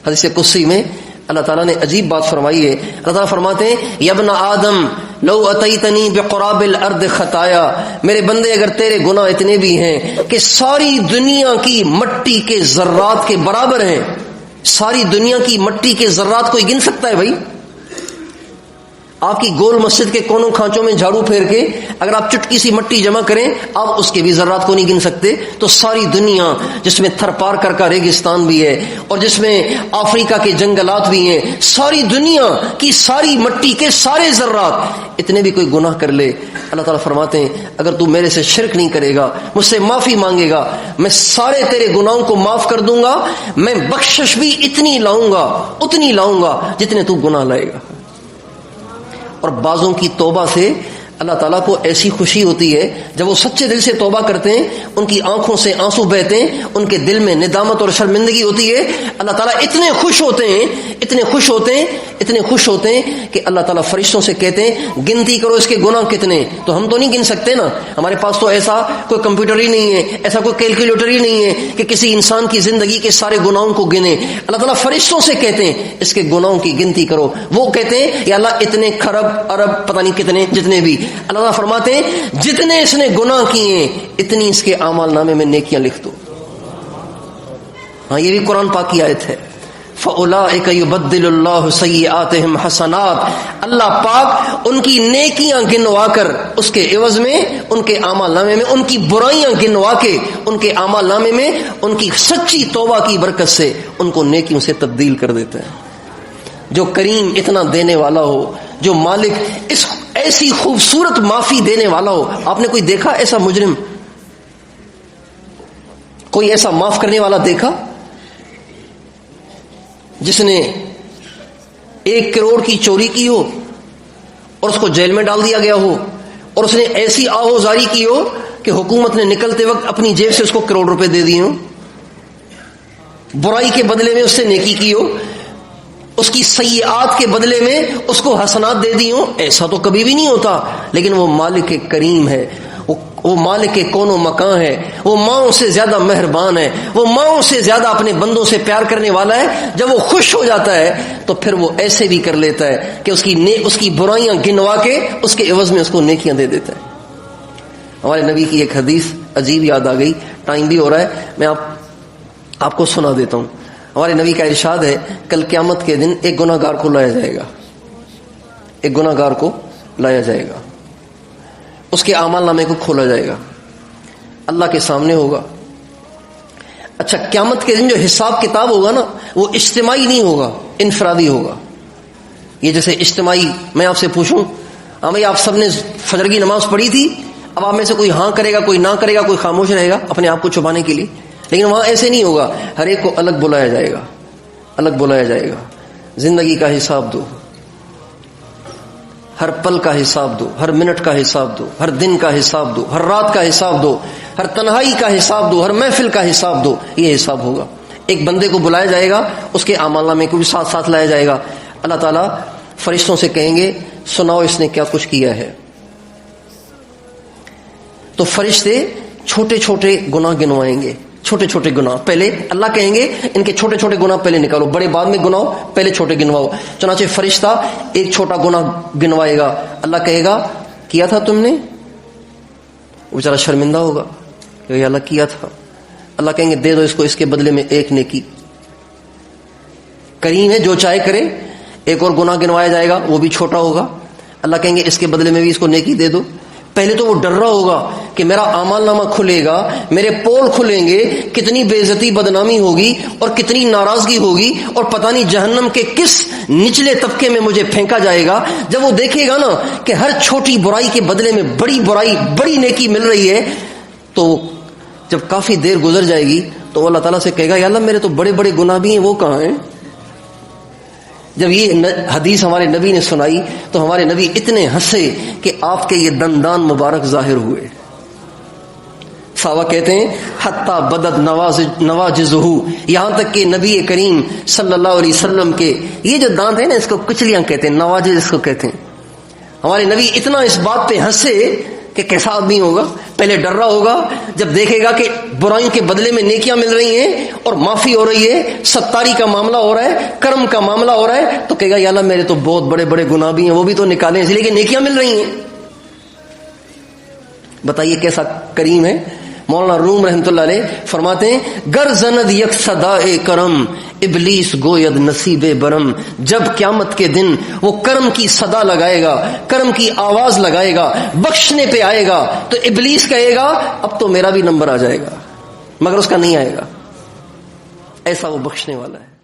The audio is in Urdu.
حدیث قدسی میں اللہ تعالیٰ نے عجیب بات فرمائی ہے. اللہ تعالیٰ فرماتے ہیں یا ابن آدم لو اتیتنی بقراب الارض خطایا، میرے بندے اگر تیرے گناہ اتنے بھی ہیں کہ ساری دنیا کی مٹی کے ذرات کے برابر ہیں، ساری دنیا کی مٹی کے ذرات کوئی گن سکتا ہے بھائی؟ آپ کی گول مسجد کے کونوں کھانچوں میں جھاڑو پھیر کے اگر آپ چٹکی سی مٹی جمع کریں آپ اس کے بھی ذرات کو نہیں گن سکتے. تو ساری دنیا جس میں تھر پار کر کا ریگستان بھی ہے اور جس میں افریقہ کے جنگلات بھی ہیں، ساری دنیا کی ساری مٹی کے سارے ذرات اتنے بھی کوئی گناہ کر لے، اللہ تعالیٰ فرماتے ہیں اگر تو میرے سے شرک نہیں کرے گا، مجھ سے معافی مانگے گا، میں سارے تیرے گناہوں کو معاف کر دوں گا. میں بخشش بھی اتنی لاؤں گا جتنے تو گناہ لائے گا. اور بعضوں کی توبہ سے اللہ تعالیٰ کو ایسی خوشی ہوتی ہے جب وہ سچے دل سے توبہ کرتے ہیں، ان کی آنکھوں سے آنسو بہتے ہیں، ان کے دل میں ندامت اور شرمندگی ہوتی ہے. اللہ تعالیٰ اتنے خوش ہوتے ہیں کہ اللہ تعالیٰ فرشتوں سے کہتے ہیں گنتی کرو اس کے گناہ کتنے. تو ہم تو نہیں گن سکتے نا، ہمارے پاس تو ایسا کوئی کمپیوٹر ہی نہیں ہے، ایسا کوئی کیلکولیٹر ہی نہیں ہے کہ کسی انسان کی زندگی کے سارے گناہوں کو گنے. اللہ تعالیٰ فرشتوں سے کہتے ہیں اس کے گناہوں کی گنتی کرو. وہ کہتے ہیں یا اللہ اتنے خرب ارب پتہ نہیں کتنے، جتنے بھی. اللہ تعالیٰ فرماتے ہیں جتنے اس نے گناہ کیے اتنی اس کے اعمال نامے میں نیکیاں لکھ دو. ہاں یہ بھی قرآن پاک کی آیت ہے. فَأُولَٰئِكَ يُبَدِّلُ اللَّهُ سَيِّئَاتِهِمْ حَسَنَاتٍ، اللہ پاک ان کی نیکیاں گنوا کر اس کے عوض میں ان کے اعمال نامے میں ان کی برائیاں گنوا کے ان کے اعمال نامے میں ان کی سچی توبہ کی برکت سے ان کو نیکیوں سے تبدیل کر دیتا ہے. جو کریم اتنا دینے والا ہو، جو مالک اس ایسی خوبصورت معافی دینے والا ہو. آپ نے کوئی دیکھا ایسا مجرم، کوئی ایسا معاف کرنے والا دیکھا جس نے 1 کروڑ کی چوری کی ہو اور اس کو جیل میں ڈال دیا گیا ہو، اور اس نے ایسی آہوزاری کی ہو کہ حکومت نے نکلتے وقت اپنی جیب سے اس کو کروڑ روپے دے دیے ہوں، برائی کے بدلے میں اس سے نیکی کی ہو، اس کی سیئات کے بدلے میں اس کو حسنات دے دی ہوں؟ ایسا تو کبھی بھی نہیں ہوتا. لیکن وہ مالک کریم ہے، وہ مالک کون و مکان ہے، وہ ماؤں سے زیادہ مہربان ہے، وہ ماؤں سے زیادہ اپنے بندوں سے پیار کرنے والا ہے. جب وہ خوش ہو جاتا ہے تو پھر وہ ایسے بھی کر لیتا ہے کہ اس کی برائیاں گنوا کے اس کے عوض میں اس کو نیکیاں دے دیتا ہے. ہمارے نبی کی ایک حدیث عجیب یاد آ گئی، ٹائم بھی ہو رہا ہے، میں آپ کو سنا دیتا ہوں. ہمارے نبی کا ارشاد ہے کل قیامت کے دن ایک گناہ گار کو لایا جائے گا، ایک گناہ گار کو لایا جائے گا، اس کے اعمال نامے کو کھولا جائے گا، اللہ کے سامنے ہوگا. اچھا قیامت کے دن جو حساب کتاب ہوگا نا وہ اجتماعی نہیں ہوگا، انفرادی ہوگا. یہ جیسے اجتماعی میں آپ سے پوچھوں ہاں بھائی آپ سب نے فجر کی نماز پڑھی تھی، اب آپ میں سے کوئی ہاں کرے گا، کوئی نہ کرے گا، کوئی خاموش رہے گا اپنے آپ کو چھپانے کے لیے. لیکن وہاں ایسے نہیں ہوگا، ہر ایک کو الگ بلایا جائے گا، الگ بلایا جائے گا. زندگی کا حساب دو، ہر پل کا حساب دو، ہر منٹ کا حساب دو، ہر دن کا حساب دو، ہر رات کا حساب دو، ہر تنہائی کا حساب دو، ہر محفل کا حساب دو. یہ حساب ہوگا. ایک بندے کو بلایا جائے گا، اس کے اعمال نامے کو بھی ساتھ ساتھ لایا جائے گا. اللہ تعالیٰ فرشتوں سے کہیں گے سناؤ اس نے کیا کچھ کیا ہے. تو فرشتے چھوٹے چھوٹے گناہ گنوائیں گے، چھوٹے چھوٹے گناہ. پہلے اللہ کہیں گے ان کے چھوٹے چھوٹے گناہ پہلے نکالو، بڑے بعد میں گناہو، پہلے چھوٹے گنواؤ. چنانچہ فرشتہ ایک چھوٹا گناہ گنوائے گا. اللہ کہے گا کیا تھا تم نے؟ وہ بیچارہ شرمندہ ہوگا کہ اللہ کیا تھا. اللہ کہیں گے دے دو اس کو، اس کے بدلے میں ایک نیکی. کریم ہے جو چاہے کرے. ایک اور گناہ گنوایا جائے گا، وہ بھی چھوٹا ہوگا. اللہ کہیں گے اس کے بدلے میں بھی اس کو نیکی دے دو. پہلے تو وہ ڈر رہا ہوگا کہ میرا اعمال نامہ کھلے گا، میرے پول کھلیں گے، کتنی بے عزتی بدنامی ہوگی اور کتنی ناراضگی ہوگی، اور پتہ نہیں جہنم کے کس نچلے طبقے میں مجھے پھینکا جائے گا. جب وہ دیکھے گا نا کہ ہر چھوٹی برائی کے بدلے میں بڑی برائی، بڑی نیکی مل رہی ہے، تو جب کافی دیر گزر جائے گی تو وہ اللہ تعالیٰ سے کہے گا یا اللہ میرے تو بڑے بڑے گناہ بھی ہیں، وہ کہاں ہیں؟ جب یہ حدیث ہمارے نبی نے سنائی تو ہمارے نبی اتنے ہنسے کہ آپ کے یہ دندان مبارک ظاہر ہوئے. صحابہ کہتے ہیں حتی بدت نواجزہ، یہاں تک کہ نبی کریم صلی اللہ علیہ وسلم کے یہ جو دانت ہیں نا اس کو کچلیاں کہتے ہیں، نواجز اس کو کہتے ہیں. ہمارے نبی اتنا اس بات پہ ہنسے کہ کیسا آدمی ہوگا. پہلے ڈر رہا ہوگا جب دیکھے گا کہ برائیوں کے بدلے میں نیکیاں مل رہی ہیں اور معافی ہو رہی ہے, ستاری کا معاملہ ہو رہا ہے, کرم کا معاملہ ہو رہا ہے, تو کہے گا یا اللہ میرے تو بہت بڑے بڑے گناہ بھی ہیں, وہ بھی تو نکالیں, اس لیے کہ نیکیاں مل رہی ہیں. بتائیے کیسا کریم ہے. مولانا روم رحمۃ اللہ علیہ فرماتے ہیں گر زند یک صدائے کرم ابلیس گوید نصیب برم. جب قیامت کے دن وہ کرم کی صدا لگائے گا, کرم کی آواز لگائے گا, بخشنے پہ آئے گا, تو ابلیس کہے گا اب تو میرا بھی نمبر آ جائے گا, مگر اس کا نہیں آئے گا. ایسا وہ بخشنے والا ہے.